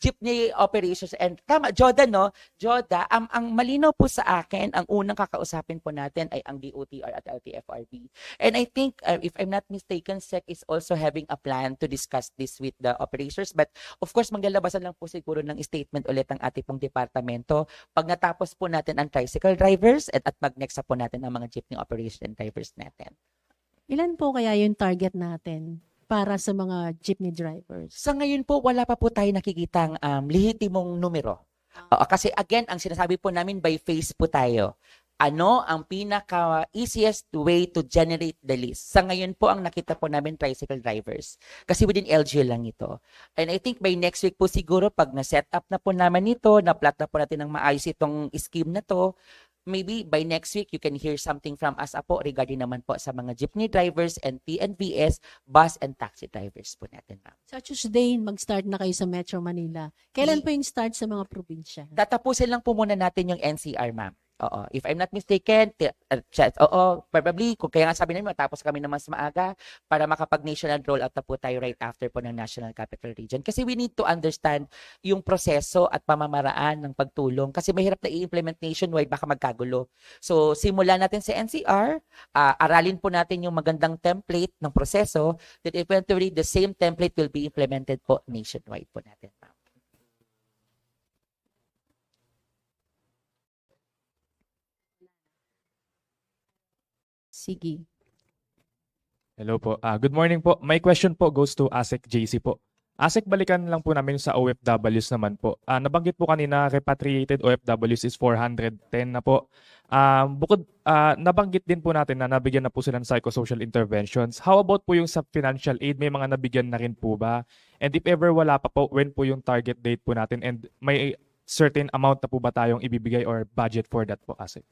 B: jeepney operations, and tama, Joda, no? Joda, ang malinaw po sa akin, ang unang kakausapin po natin ay ang DOTR at LTFRB. And I think, if I'm not mistaken, SEC is also having a plan to discuss this with the operators. But of course, maglalabasan lang po siguro ng statement ulit ang ating pong departamento pag natapos po natin ang tricycle drivers at mag-next po natin ang mga jeepney operation drivers natin.
I: Ilan po kaya yung target natin para sa mga jeepney drivers?
B: Sa ngayon po, wala pa po tayo nakikitang lehitimong numero. Kasi again, ang sinasabi po namin by phase po tayo. Ano ang pinaka-easiest way to generate the list? Sa ngayon po, ang nakita po namin tricycle drivers. Kasi within LGU lang ito. And I think by next week po siguro, pag na-set up na po naman ito, na-plot na po natin ng maayos itong scheme na to, maybe by next week, you can hear something from us po regarding naman po sa mga jeepney drivers and TNVS, bus and taxi drivers po natin, ma'am.
I: Sa Tuesday, mag-start na kayo sa Metro Manila. Kailan po yung start sa mga probinsya?
B: Tatapusin lang po muna natin yung NCR, ma'am. Oo. If I'm not mistaken, probably, kung kaya nga sabi namin, matapos kami na mas maaga para makapag-national rollout na po tayo right after po ng National Capital Region. Kasi we need to understand yung proseso at pamamaraan ng pagtulong. Kasi mahirap na i-implement nationwide, baka magkagulo. So, simulan natin sa NCR, aralin po natin yung magandang template ng proseso, that eventually the same template will be implemented po nationwide po natin, ma'am.
C: Sige.
J: Hello po. Good morning po. My question po goes to ASEC JC po. ASEC, balikan lang po namin sa OFWs naman po. Nabanggit po kanina, repatriated OFWs is 410 na po. Nabanggit din po natin na nabigyan na po sila ng psychosocial interventions. How about po yung sa financial aid? May mga nabigyan na rin po ba? And if ever wala pa po, when po yung target date po natin? And may certain amount na po ba tayong ibibigay or budget for that po, ASEC?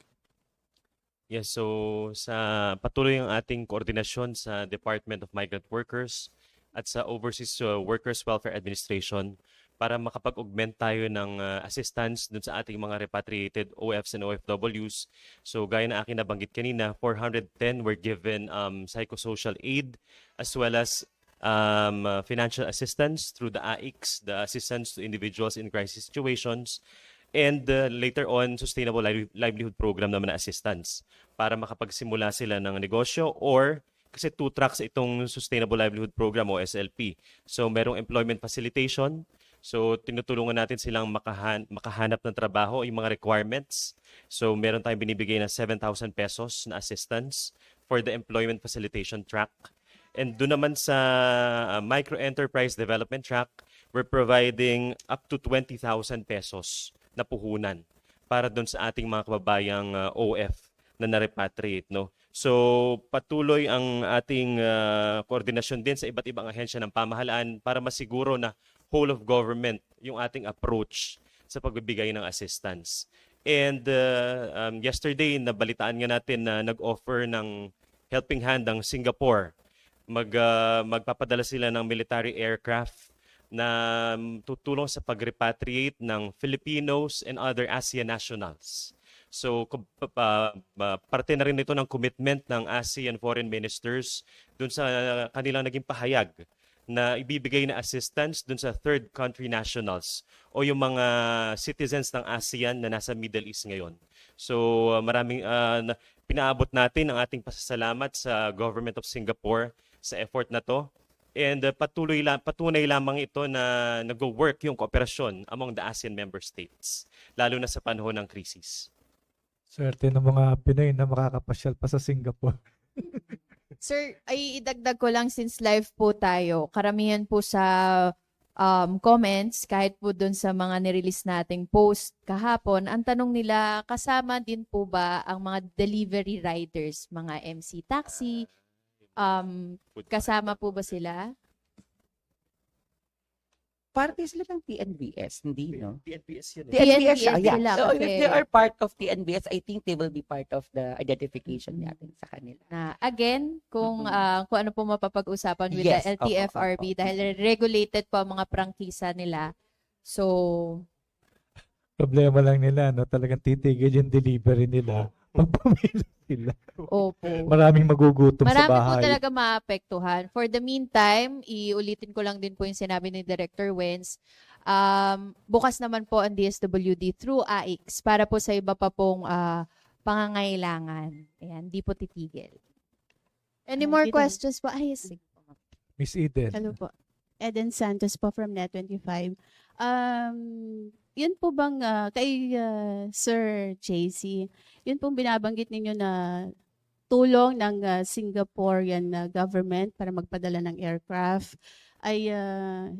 K: Yes, so sa patuloy ang ating koordinasyon sa Department of Migrant Workers at sa Overseas Workers Welfare Administration para makapag-augment tayo ng assistance dun sa ating mga repatriated OFs and OFWs. So gaya na aking nabanggit kanina, 410 were given psychosocial aid as well as financial assistance through the AICS, the Assistance to Individuals in Crisis Situations, and later on, Sustainable Livelihood Program naman na assistance para makapagsimula sila ng negosyo or kasi 2 tracks itong Sustainable Livelihood Program o SLP. So merong employment facilitation. So tinutulungan natin silang makahanap ng trabaho, yung mga requirements. So meron tayong binibigay na 7,000 pesos na assistance for the employment facilitation track. And doon naman sa micro enterprise development track, we're providing up to 20,000 pesos na puhunan para doon sa ating mga kababayang OF na na-repatriate, no? So patuloy ang ating koordinasyon din sa iba't ibang ahensya ng pamahalaan para masiguro na whole of government yung ating approach sa pagbibigay ng assistance. And yesterday, nabalitaan nga natin na nag-offer ng helping hand ang Singapore. Magpapadala sila ng military aircraft na tutulong sa pag-repatriate ng Filipinos and other ASEAN nationals. So, parte na rin ito ng commitment ng ASEAN foreign ministers dun sa kanilang naging pahayag na ibibigay na assistance dun sa third country nationals o yung mga citizens ng ASEAN na nasa Middle East ngayon. So, maraming pinaabot natin ang ating pasasalamat sa Government of Singapore sa effort na to. And patunay lamang ito na nag-work yung kooperasyon among the ASEAN member states, lalo na sa panahon ng krisis.
A: Swerte ng mga Pinoy na makakapasyal pa sa Singapore.
C: Sir, ay idagdag ko lang since live po tayo. Karamihan po sa comments, kahit po dun sa mga nirelease nating post kahapon, ang tanong nila, kasama din po ba ang mga delivery riders, mga MC taxi, kasama po ba sila?
B: Parte sila ng TNVS, hindi, no?
D: TNPS yun eh.
B: TNVS siya,
C: TNVS
B: yeah.
C: sila
B: So if
C: kasi-
B: they are part of TNVS, I think they will be part of the identification natin sa kanila.
C: Na again, kung
B: Mm-mm.
C: kung ano po mapapag-usapan with
B: Yes,
C: the LTFRB
B: opo.
C: dahil regulated po ang mga prangkisa nila. So,
A: Problema lang nila, no? Talagang titigil yung delivery nila. Magpamilya sila.
C: opo.
A: Maraming magugutom sa
C: Marami po
A: bahay.
C: talaga maapektuhan. For the meantime, iulitin ko lang din po yung sinabi ni Director Wenz. Bukas naman po ang DSWD through AIX para po sa iba pa pong pangangailangan. Ayan, di po titigil. Any more
I: Dito.
C: questions po? Ay, yes.
A: Miss Eden.
L: Hello po. Eden Santos po from Net25. Yun po bang kay Sir JC, yun pong binabanggit ninyo na tulong ng Singaporean government para magpadala ng aircraft ay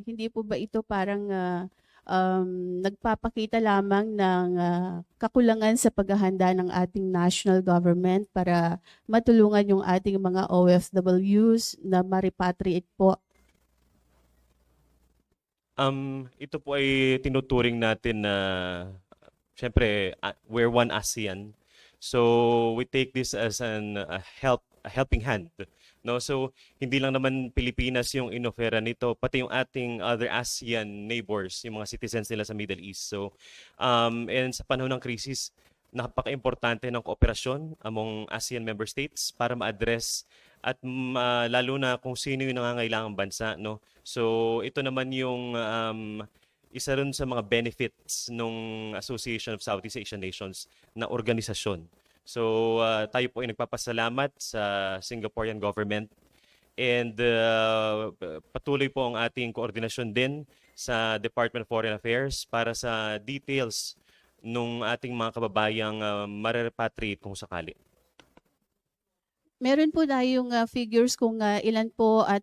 L: hindi po ba ito parang nagpapakita lamang ng kakulangan sa paghahanda ng ating national government para matulungan yung ating mga OFWs na ma-repatriate po?
K: Ito po ay tinuturing natin na syempre we're one ASEAN. So we take this as a helping hand. No, so hindi lang naman Pilipinas yung inofera nito, pati yung ating other ASEAN neighbors, yung mga citizens nila sa Middle East. So and sa panahon ng krisis, napaka-importante ng kooperasyon among ASEAN member states para ma-address at lalo na kung sino yung nangangailangang bansa, no. So ito naman yung isa rin sa mga benefits ng Association of Southeast Asian Nations na organisasyon. So tayo po ay nagpapasalamat sa Singaporean government and patuloy po ang ating koordinasyon din sa Department of Foreign Affairs para sa details nung ating mga kababayang ma-repatriate kung sakali.
L: Meron po tayong figures kung ilan po at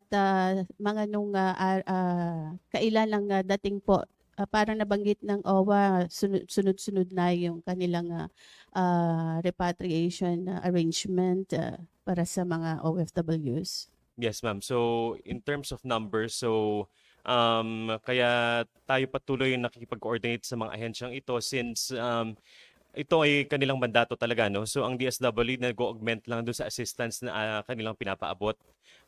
L: mga nung kailan lang dating po. Parang nabanggit ng OWA, sunod-sunod na yung kanilang repatriation arrangement para sa mga OFWs.
K: Yes, ma'am. So in terms of numbers, so kaya tayo patuloy nakikipag-coordinate sa mga ahensyang ito since ito ay kanilang mandato talaga, no? So ang DSWD nag-augment lang doon sa assistance na kanilang pinapaabot.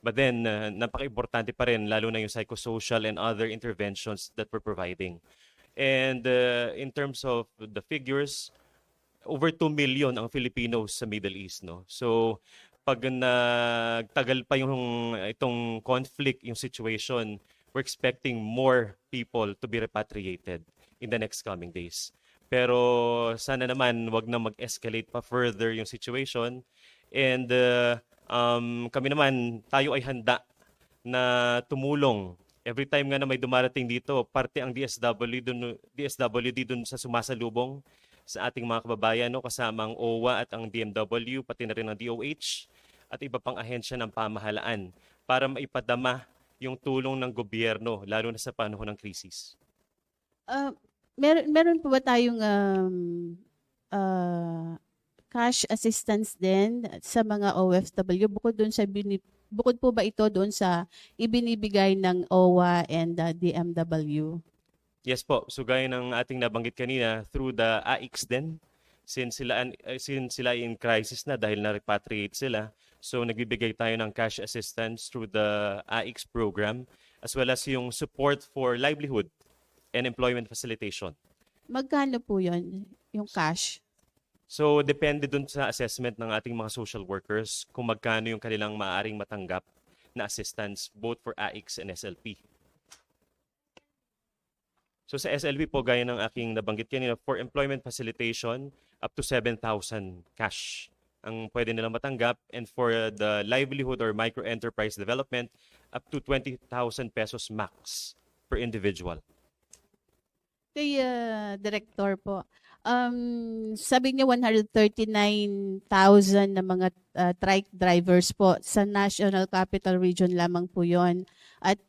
K: But then napaka-importante pa rin lalo na yung psychosocial and other interventions that we're providing. And in terms of the figures, over 2 million ang Filipinos sa Middle East, no? So pag nagtagal pa yung itong conflict, yung situation, we're expecting more people to be repatriated in the next coming days. Pero sana naman wag na mag-escalate pa further yung situation. And kami naman, tayo ay handa na tumulong. Every time nga na may dumarating dito, parte ang DSWD dun sa sumasalubong sa ating mga kababayan, no? Kasama ang OWA at ang DMW, pati na rin ang DOH at iba pang ahensya ng pamahalaan para maipadama yung tulong ng gobyerno, lalo na sa panahon ng krisis.
L: Meron po ba tayong cash assistance din sa mga OFW bukod po ba ito doon sa ibinibigay ng OWA and DMW?
K: Yes po, so gaya ng ating nabanggit kanina, through the AIX din, since sila in crisis na dahil na-repatriate sila, so nagbibigay tayo ng cash assistance through the AIX program as well as yung support for livelihood and employment facilitation.
L: Magkano po yon yung cash?
K: So depende dun sa assessment ng ating mga social workers kung magkano yung kanilang maaaring matanggap na assistance both for AIX and SLP. So sa SLP po, gaya ng aking nabanggit kanina, for employment facilitation, up to 7,000 cash ang pwede nilang matanggap, and for the livelihood or micro-enterprise development, up to 20,000 pesos max per individual.
L: Kay Director po, sabi niya 139,000 na mga trike drivers po sa National Capital Region lamang po yon. At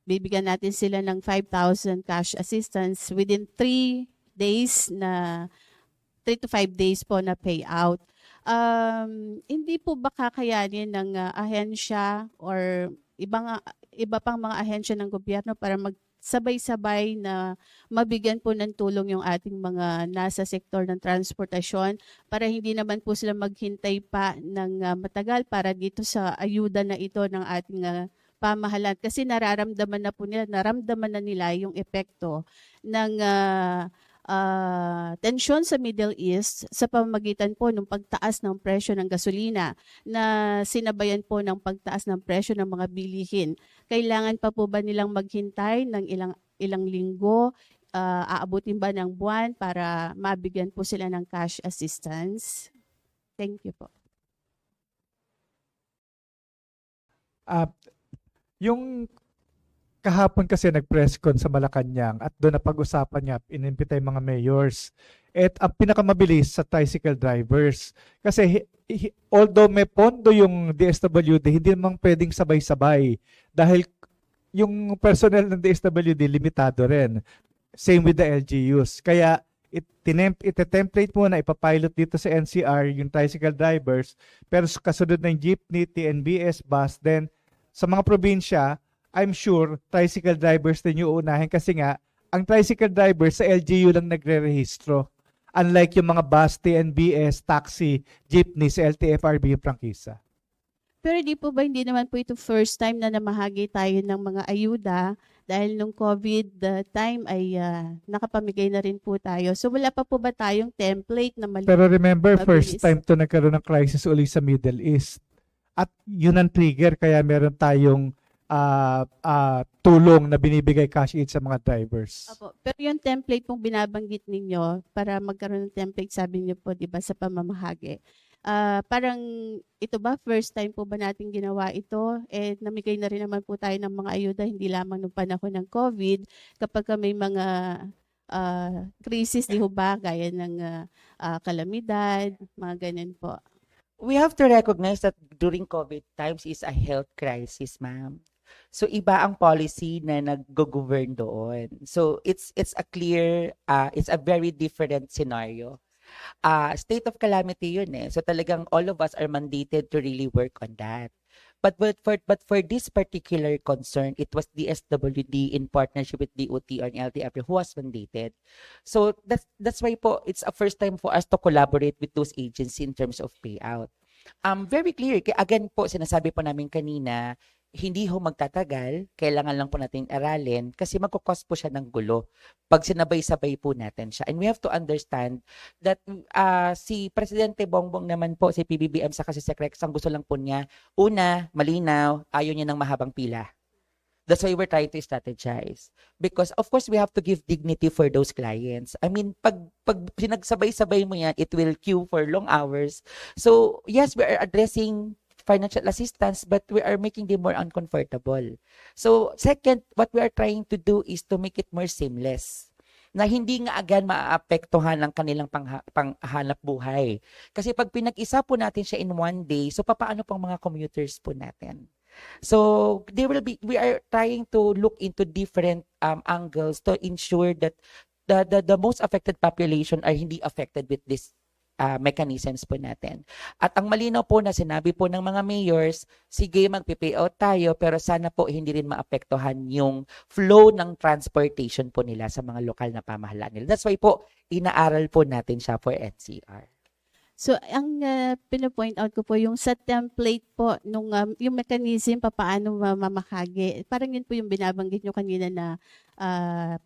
L: bibigyan natin sila ng 5,000 cash assistance within 3 to 5 days po na payout. Hindi po ba kakayanin ng ahensya or iba pang mga ahensya ng gobyerno para magsabay-sabay na mabigyan po ng tulong yung ating mga nasa sektor ng transportasyon para hindi naman po sila maghintay pa ng matagal para dito sa ayuda na ito ng ating pamahalaan, kasi naramdaman na nila yung epekto ng tensyon sa Middle East sa pamamagitan po ng pagtaas ng presyo ng gasolina na sinabayan po ng pagtaas ng presyo ng mga bilihin. Kailangan pa po ba nilang maghintay ng ilang linggo, aabutin ba ng buwan para mabigyan po sila ng cash assistance? Thank you po.
A: Yung kahapon kasi nag-press con sa Malacanang at doon na pag-usapan niya, inimbita yung mga mayors. At ang pinakamabilis sa tricycle drivers. Kasi although may pondo yung DSWD, hindi naman pwedeng sabay-sabay. Dahil yung personnel ng DSWD limitado rin. Same with the LGUs. Kaya ite-template muna, ipapilot dito sa NCR yung tricycle drivers. Pero kasunod ng jeepney, TNBS, bus, then sa mga probinsya, I'm sure tricycle drivers din yung uunahin kasi nga, ang tricycle drivers sa LGU lang nagre-rehistro. Unlike yung mga bus, TNBS, taxi, jeepney sa LTFRB yung prangkisa.
L: Pero hindi naman po ito first time na namahagi tayo ng mga ayuda dahil nung COVID time ay nakapamigay na rin po tayo. So wala pa po ba tayong template na
A: Pero remember, first
L: mabilis?
A: time to nagkaroon ng crisis uli sa Middle East. At yun ang trigger kaya meron tayong tulong na binibigay cash aid sa mga drivers.
L: Opo. Pero yung template pong binabanggit ninyo, para magkaroon ng template, sabi niyo po, di ba, sa pamamahagi. Parang ito ba, first time po ba natin ginawa ito? Eh, namigay na rin naman po tayo ng mga ayuda, hindi lamang nung panahon ng COVID, kapag may mga crisis, di ho ba, gaya ng kalamidad, mga ganun po.
B: We have to recognize that during COVID times is a health crisis, ma'am. So iba ang policy na nag-govern doon. So it's a clear, it's a very different scenario. State of calamity yun eh. So talagang all of us are mandated to really work on that. But for this particular concern, it was DSWD in partnership with DOT and LTFRB who was mandated. So that's why po it's a first time for us to collaborate with those agencies in terms of payout. Very clear. Again po, sinasabi po namin kanina, hindi ho magtatagal, kailangan lang po natin aralin kasi magkukos po siya ng gulo pag sinabay-sabay po natin siya. And we have to understand that si Presidente Bongbong naman po, si PBBM sa kasi Secrex, ang gusto lang po niya, una, malinaw, ayaw niya ng mahabang pila. That's why we're trying to strategize. Because of course, we have to give dignity for those clients. I mean, pag sinagsabay-sabay mo yan, it will queue for long hours. So yes, we are addressing financial assistance, but we are making them more uncomfortable. So second, what we are trying to do is to make it more seamless. Na hindi nga agad maaapektuhan ang kanilang panghanap buhay. Kasi pag pinag-isa po natin siya in one day, so papaano pang mga commuters po natin? So we are trying to look into different angles to ensure that the most affected population are hindi affected with this mechanisms po natin. At ang malinaw po na sinabi po ng mga mayors, sige magpe-payout tayo pero sana po hindi rin maapektuhan yung flow ng transportation po nila sa mga lokal na pamahalaan nila. That's why po inaaral po natin siya for NCR.
L: So, ang pinapoint out ko po, yung sa template po, nung, yung mechanism, paano mamahagi, parang yun po yung binabanggit nyo kanina na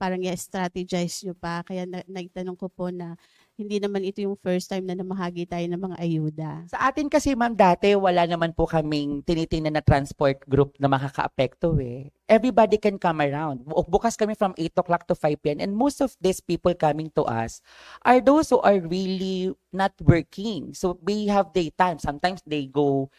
L: parang i-strategize nyo pa. Kaya naitanong ko po na hindi naman ito yung first time na namahagi tayo ng mga ayuda.
B: Sa atin kasi ma'am, dati wala naman po kaming tinitingnan na transport group na makaka-apekto eh. Everybody can come around. Bukas kami from 8 o'clock to 5 p.m. And most of these people coming to us are those who are really not working. So we have daytime. Sometimes they go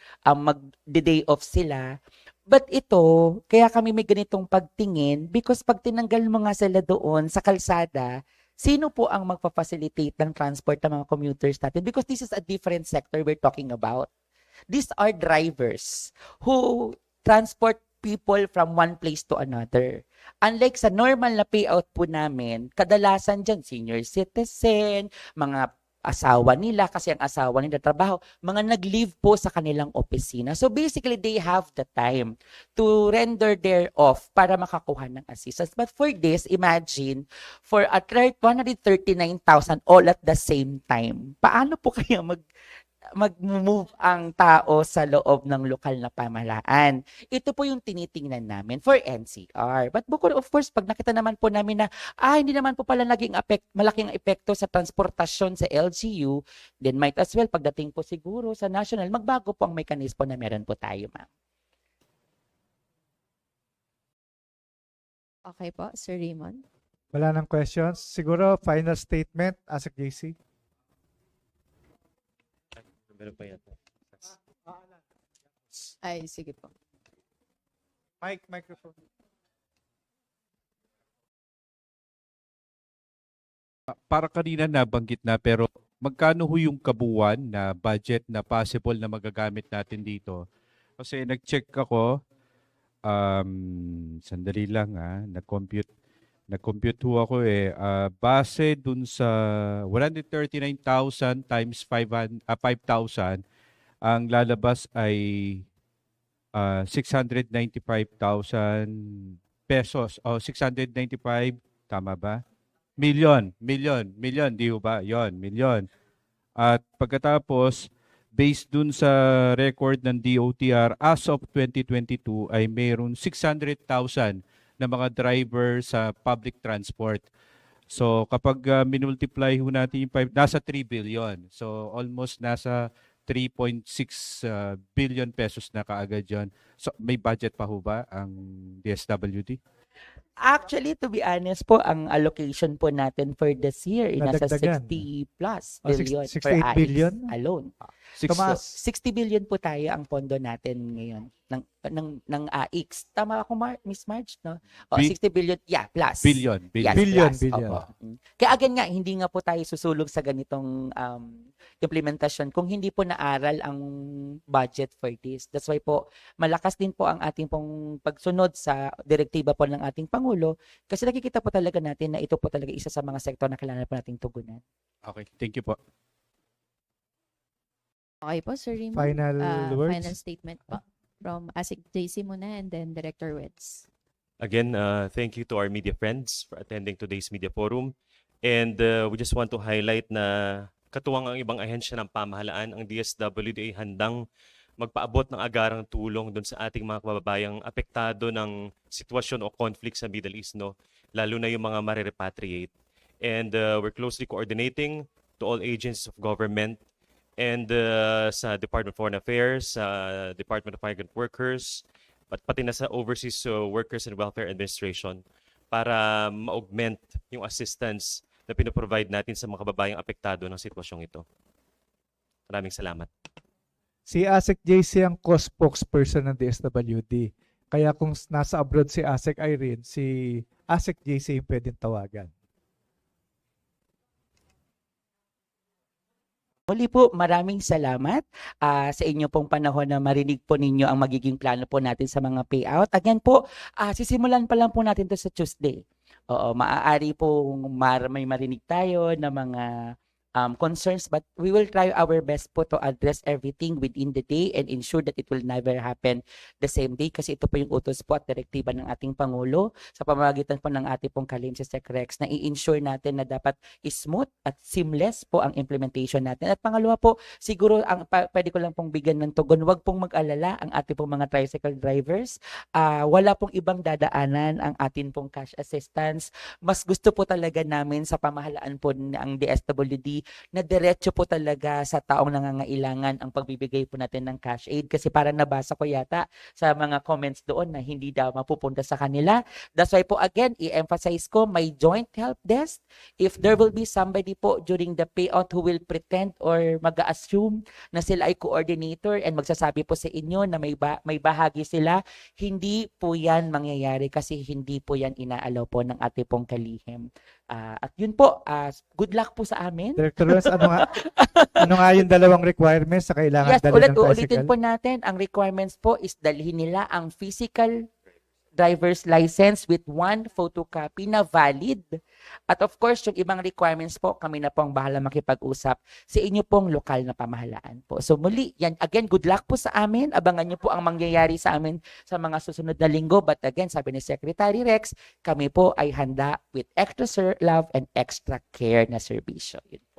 B: the day off sila. But ito, kaya kami may ganitong pagtingin because pag tinanggal mo nga sila doon sa kalsada, sino po ang magpa-facilitate ng transport ng mga commuters natin? Because this is a different sector we're talking about. These are drivers who transport people from one place to another. Unlike sa normal na payout po namin, kadalasan dyan, senior citizen, mga asawa nila kasi ang asawa nila trabaho, mga nag-leave po sa kanilang opisina. So basically, they have the time to render their off para makakuha ng assistance. But for this, imagine, for at 139,000 all at the same time, paano po kaya mag-move ang tao sa loob ng lokal na pamahalaan? Ito po yung tinitingnan namin for NCR. But bukod, of course, pag nakita naman po namin na hindi naman po pala naging malaking epekto sa transportasyon sa LGU, then might as well, pagdating po siguro sa national, magbago po ang mekanismo na meron po tayo, ma'am.
C: Okay po, Sir Raymond.
A: Wala nang questions. Siguro, final statement, ASEC JC.
K: Meron pa yata.
C: Ay, sige po.
A: Microphone.
E: Para kanina nabanggit na, pero magkano ho yung kabuuan na budget na possible na magagamit natin dito? Kasi nag-check ako, sandali lang nag-compute ho ako base dun sa 139,000 times 5,000, ang lalabas ay 695,000 pesos o 695, tama ba? Million, di ba? Yon, million. At pagkatapos, based dun sa record ng DOTR, as of 2022 ay mayroon 600,000 na mga driver sa public transport. So kapag minultiply ho natin yung 5, nasa 3 billion. So almost nasa 3.6 billion pesos na kaagad yun. So may budget pa ho ba ang DSWD?
B: Actually, to be honest po, ang allocation po natin for this year ay nasa
A: Nadagdagan.
B: 60 plus
A: Oh,
B: billion
A: 68
B: for AIS
A: billion?
B: alone.
A: Tumaas.
B: 60 billion po tayo ang pondo natin ngayon ng AIX. Tama ako, Miss Marge, no? 60 billion, plus.
E: Billion.
B: Yes,
A: Billion,
B: plus.
A: billion.
B: Opo. Kaya again nga, hindi nga po tayo susulog sa ganitong implementasyon kung hindi po naaral ang budget for this. That's why po, malakas din po ang ating pong pagsunod sa direktiba po ng ating Pangulo kasi nakikita po talaga natin na ito po talaga isa sa mga sektor na kailangan po nating tugunan.
E: Okay, thank you po.
C: Okay po, Sir Raymond.
A: Final words?
C: Final statement po from ASIC JC muna and then Director Weds.
K: Again, thank you to our media friends for attending today's media forum. And we just want to highlight na katuwang ang ibang ahensya ng pamahalaan, ang DSWD ay handang magpaabot ng agarang tulong doon sa ating mga kababayang apektado ng sitwasyon o conflict sa Middle East, no? Lalo na yung mga marirepatriate. And we're closely coordinating to all agencies of government and sa Department of Foreign Affairs, sa Department of Migrant Workers, pati na sa Overseas Workers and Welfare Administration para ma-augment yung assistance na pinoprovide natin sa mga kababayang apektado ng sitwasyong ito. Maraming salamat.
A: Si ASEC JC ang co-spokesperson ng DSWD. Kaya kung nasa abroad si ASEC Irene, si ASEC JC yung pwedeng tawagan.
B: Muli po, maraming salamat sa inyo pong panahon na marinig po ninyo ang magiging plano po natin sa mga payout. Again po, sisimulan pa lang po natin to sa Tuesday. Oo, maaari po may marinig tayo na mga concerns, but we will try our best po to address everything within the day and ensure that it will never happen the same day kasi ito po yung utos po at direktiba ng ating Pangulo sa pamamagitan po ng ating pong kalim si Sec Rex na i-ensure natin na dapat smooth at seamless po ang implementation natin. At pangalawa po, siguro pwede ko lang pong bigyan ng tugon, wag pong mag-alala ang ating pong mga tricycle drivers. Wala pong ibang dadaanan ang ating pong cash assistance. Mas gusto po talaga namin sa pamahalaan po ng DSWD na diretso po talaga sa taong nangangailangan ang pagbibigay po natin ng cash aid kasi parang nabasa ko yata sa mga comments doon na hindi daw mapupunta sa kanila. That's why po again, i-emphasize ko may joint help desk. If there will be somebody po during the payout who will pretend or mag-assume na sila ay coordinator and magsasabi po sa inyo na may bahagi sila, hindi po yan mangyayari kasi hindi po yan inaalaw po ng ating pong kalihim. At yun po, good luck po sa amin.
A: Director Wes, ano nga yung dalawang requirements na kailangan
B: Yes,
A: dalhin ng
B: ulitin
A: tricycle?
B: po natin, ang requirements po is dalhin nila ang physical driver's license with 1 photocopy na valid. At of course, yung ibang requirements po, kami na po ang bahala makipag-usap sa inyo pong lokal na pamahalaan po. So muli, yan, again, good luck po sa amin. Abangan niyo po ang mangyayari sa amin sa mga susunod na linggo. But again, sabi ni Secretary Rex, kami po ay handa with extra love and extra care na serbisyo. Yun.